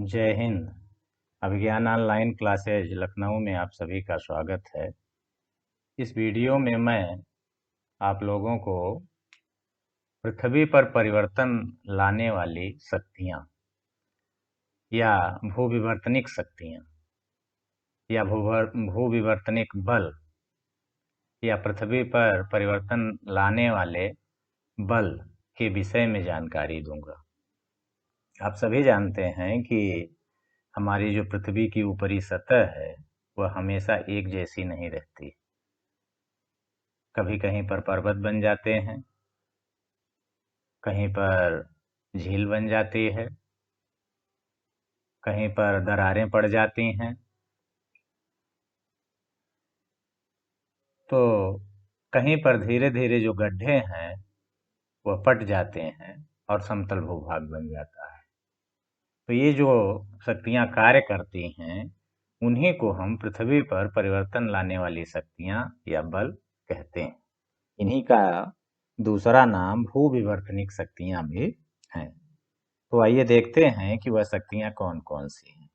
जय हिंद। अभिज्ञान online classes Lucknow में आप सभी का स्वागत है। इस वीडियो में मैं आप लोगों को पृथ्वी पर परिवर्तन लाने वाली शक्तियाँ या भूविवर्तनिक शक्तियाँ या भूविवर्तनिक बल या पृथ्वी पर परिवर्तन लाने वाले बल के विषय में जानकारी दूंगा। आप सभी जानते हैं कि हमारी जो पृथ्वी की ऊपरी सतह है वह हमेशा एक जैसी नहीं रहती। कभी कहीं पर पर्वत बन जाते हैं, कहीं पर झील बन जाती है, कहीं पर दरारें पड़ जाती हैं। तो कहीं पर धीरे धीरे जो गड्ढे हैं वह पट जाते हैं और समतल भूभाग बन जाता है। तो ये जो शक्तियाँ कार्य करती हैं उन्हीं को हम पृथ्वी पर परिवर्तन लाने वाली शक्तियाँ या बल कहते हैं। इन्हीं का दूसरा नाम भूविवर्तनिक शक्तियाँ भी हैं। तो आइए देखते हैं कि वह शक्तियाँ कौन कौन सी हैं।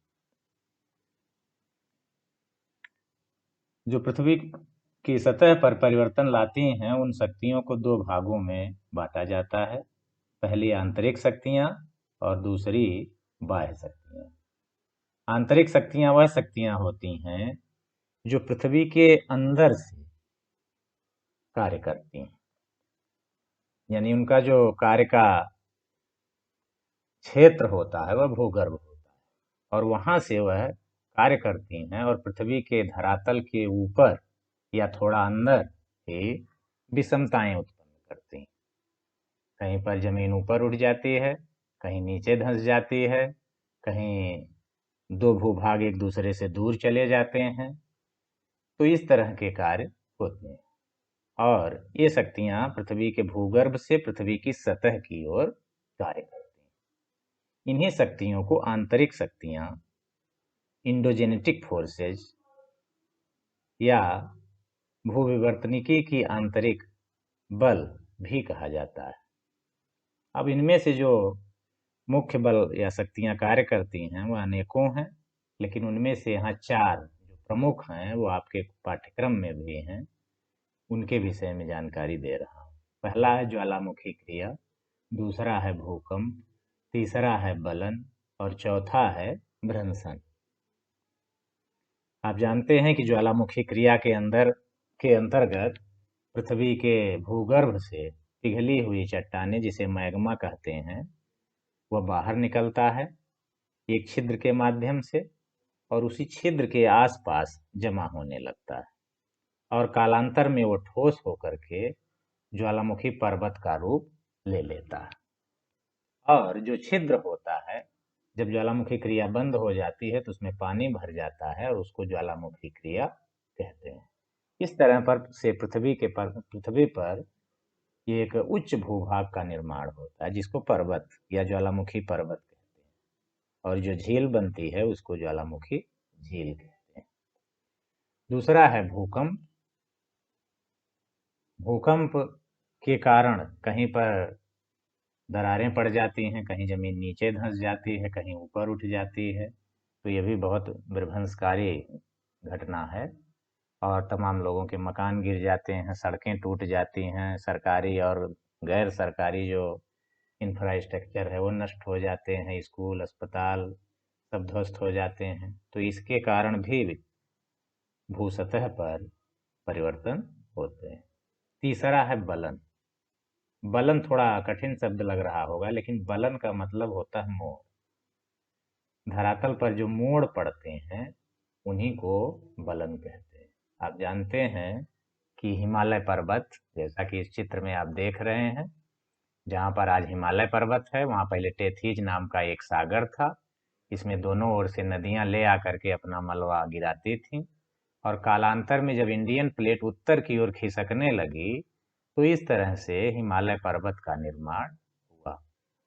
जो पृथ्वी की सतह पर परिवर्तन लाती हैं उन शक्तियों को दो भागों में बांटा जाता है। पहली आंतरिक शक्तियाँ और दूसरी बाह्य शक्तियाँ। आंतरिक शक्तियाँ वह शक्तियाँ होती हैं जो पृथ्वी के अंदर से कार्य करती हैं, यानी उनका जो कार्य का क्षेत्र होता है वह भूगर्भ होता है और वहाँ से वह कार्य करती हैं और पृथ्वी के धरातल के ऊपर या थोड़ा अंदर ही विषमताएं उत्पन्न करती हैं। कहीं पर जमीन ऊपर उठ जाती है, कहीं नीचे धंस जाती है, कहीं दो भूभाग एक दूसरे से दूर चले जाते हैं। तो इस तरह के कार्य होते हैं और ये शक्तियाँ पृथ्वी के भूगर्भ से पृथ्वी की सतह की ओर कार्य करती हैं। इन्हीं शक्तियों को आंतरिक शक्तियाँ, इंडोजेनेटिक फोर्सेज या भूविवर्तनिकी की आंतरिक बल भी कहा जाता है। अब इनमें से जो मुख्य बल या शक्तियाँ कार्य करती हैं वह अनेकों हैं, लेकिन उनमें से यहाँ चार जो प्रमुख हैं वो आपके पाठ्यक्रम में भी हैं, उनके विषय में जानकारी दे रहा हूँ। पहला है ज्वालामुखी क्रिया, दूसरा है भूकंप, तीसरा है बलन और चौथा है भ्रंशन। आप जानते हैं कि ज्वालामुखी क्रिया के अंतर्गत पृथ्वी के भूगर्भ से पिघली हुई चट्टानें, जिसे मैग्मा कहते हैं, वह बाहर निकलता है एक छिद्र के माध्यम से और उसी छिद्र के आसपास जमा होने लगता है और कालांतर में वो ठोस होकर के ज्वालामुखी पर्वत का रूप ले लेता है। और जो छिद्र होता है, जब ज्वालामुखी क्रिया बंद हो जाती है तो उसमें पानी भर जाता है और उसको ज्वालामुखी क्रिया कहते हैं। इस तरह पर से पृथ्वी पर ये एक उच्च भूभाग का निर्माण होता है जिसको पर्वत या ज्वालामुखी पर्वत कहते हैं और जो झील बनती है उसको ज्वालामुखी झील कहते हैं। दूसरा है भूकंप। भूकंप के कारण कहीं पर दरारें पड़ जाती हैं, कहीं जमीन नीचे धंस जाती है, कहीं ऊपर उठ जाती है। तो ये भी बहुत विध्वंसकारी घटना है और तमाम लोगों के मकान गिर जाते हैं, सड़कें टूट जाती हैं, सरकारी और गैर सरकारी जो इंफ्रास्ट्रक्चर है वो नष्ट हो जाते हैं, स्कूल अस्पताल सब ध्वस्त हो जाते हैं। तो इसके कारण भी भू सतह पर परिवर्तन होते हैं। तीसरा है बलन। बलन थोड़ा कठिन शब्द लग रहा होगा, लेकिन बलन का मतलब होता है मोड़। धरातल पर जो मोड़ पड़ते हैं उन्हीं को बलन कहते हैं। आप जानते हैं कि हिमालय पर्वत, जैसा कि इस चित्र में आप देख रहे हैं, जहाँ पर आज हिमालय पर्वत है वहाँ पहले टेथीज नाम का एक सागर था। इसमें दोनों ओर से नदियाँ ले आकर के अपना मलबा गिराती थीं और कालांतर में जब इंडियन प्लेट उत्तर की ओर खिसकने लगी तो इस तरह से हिमालय पर्वत का निर्माण हुआ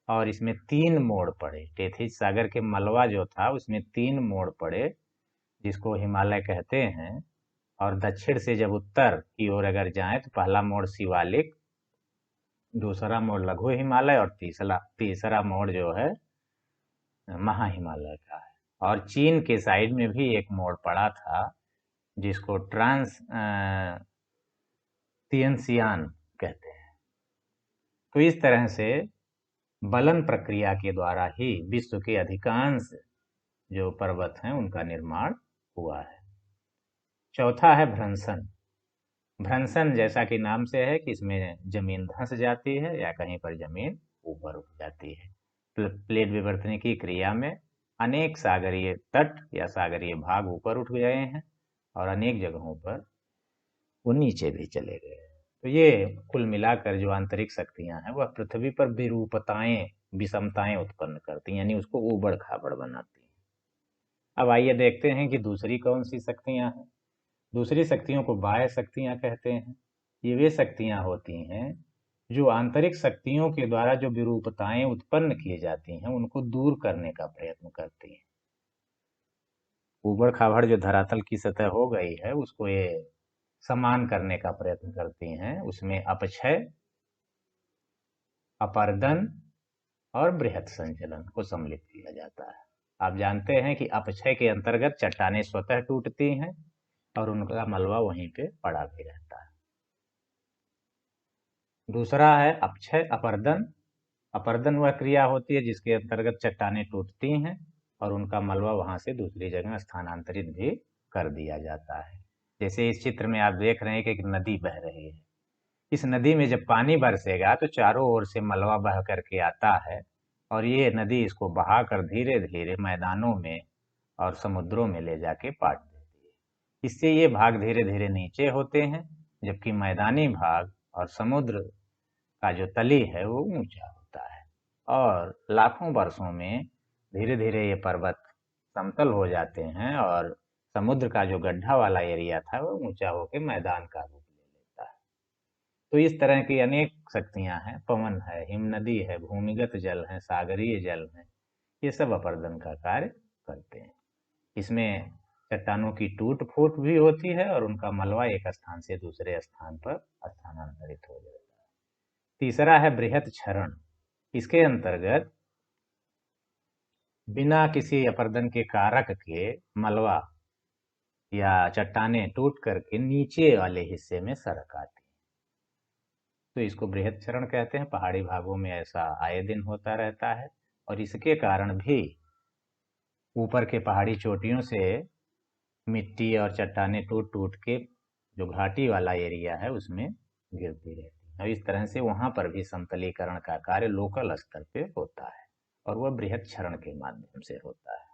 और इसमें तीन मोड़ पड़े। टेथिस सागर के मलबा जो था उसमें तीन मोड़ पड़े जिसको हिमालय कहते हैं। और दक्षिण से जब उत्तर की ओर अगर जाएं तो पहला मोड़ शिवालिक, दूसरा मोड़ लघु हिमालय और तीसरा तीसरा मोड़ जो है महा हिमालय का है। और चीन के साइड में भी एक मोड़ पड़ा था जिसको ट्रांस तियनसियान कहते हैं। तो इस तरह से बलन प्रक्रिया के द्वारा ही विश्व के अधिकांश जो पर्वत हैं उनका निर्माण हुआ है। चौथा है भ्रंशन। भ्रंशन जैसा कि नाम से है कि इसमें जमीन धंस जाती है या कहीं पर जमीन ऊपर उठ जाती है। प्लेट विवर्तन की क्रिया में अनेक सागरीय तट या सागरीय भाग ऊपर उठ गए हैं और अनेक जगहों पर वो नीचे भी चले गए। तो ये कुल मिलाकर जो आंतरिक शक्तियां हैं वह पृथ्वी पर विरूपताएं, विषमताएं उत्पन्न करती हैं, यानी उसको ऊबड़ खाबड़ बनाती हैं। अब आइए देखते हैं कि दूसरी कौन सी शक्तियां हैं। दूसरी शक्तियों को बाह्य शक्तियां कहते हैं। ये वे शक्तियां होती हैं जो आंतरिक शक्तियों के द्वारा जो विरूपताएं उत्पन्न की जाती हैं उनको दूर करने का प्रयत्न करती हैं। ऊबड़ खाबड़ जो धरातल की सतह हो गई है उसको ये समान करने का प्रयत्न करती हैं। उसमें अपक्षय, अपर्दन और बृहत संचलन को सम्मिलित किया जाता है। आप जानते हैं कि अपक्षय के अंतर्गत चट्टानें स्वतः टूटती हैं और उनका मलबा वहीं पे पड़ा भी रहता है। दूसरा है अपक्षय अपर्दन। अपर्दन वह क्रिया होती है जिसके अंतर्गत चट्टानें टूटती हैं और उनका मलबा वहां से दूसरी जगह स्थानांतरित भी कर दिया जाता है। जैसे इस चित्र में आप देख रहे हैं कि एक नदी बह रही है। इस नदी में जब पानी बरसेगा तो चारों ओर से मलबा बह करके आता है और ये नदी इसको बहाकर धीरे धीरे मैदानों में और समुद्रों में ले जाके पाट देती है। इससे ये भाग धीरे धीरे नीचे होते हैं, जबकि मैदानी भाग और समुद्र का जो तली है वो ऊंचा होता है। और लाखों वर्षों में धीरे धीरे ये पर्वत समतल हो जाते हैं और समुद्र का जो गड्ढा वाला एरिया था वो ऊंचा होकर मैदान का रूप ले लेता है। तो इस तरह की अनेक शक्तियां हैं। पवन है, हिमनदी है, भूमिगत जल है, सागरीय जल है, ये सब अपर्दन का कार्य करते हैं। इसमें चट्टानों की टूट फूट भी होती है और उनका मलबा एक स्थान से दूसरे स्थान पर स्थानांतरित हो जाता है। तीसरा है बृहत क्षरण। इसके अंतर्गत बिना किसी अपर्दन के कारक के मलबा या चट्टानें टूट करके नीचे वाले हिस्से में सरक आती हैं, तो इसको बृहत क्षरण कहते हैं। पहाड़ी भागों में ऐसा आए दिन होता रहता है और इसके कारण भी ऊपर के पहाड़ी चोटियों से मिट्टी और चट्टानें टूट टूट के जो घाटी वाला एरिया है उसमें गिरती रहती है और इस तरह से वहां पर भी समतलीकरण का कार्य लोकल स्तर पे होता है और वह बृहत क्षरण के माध्यम से होता है।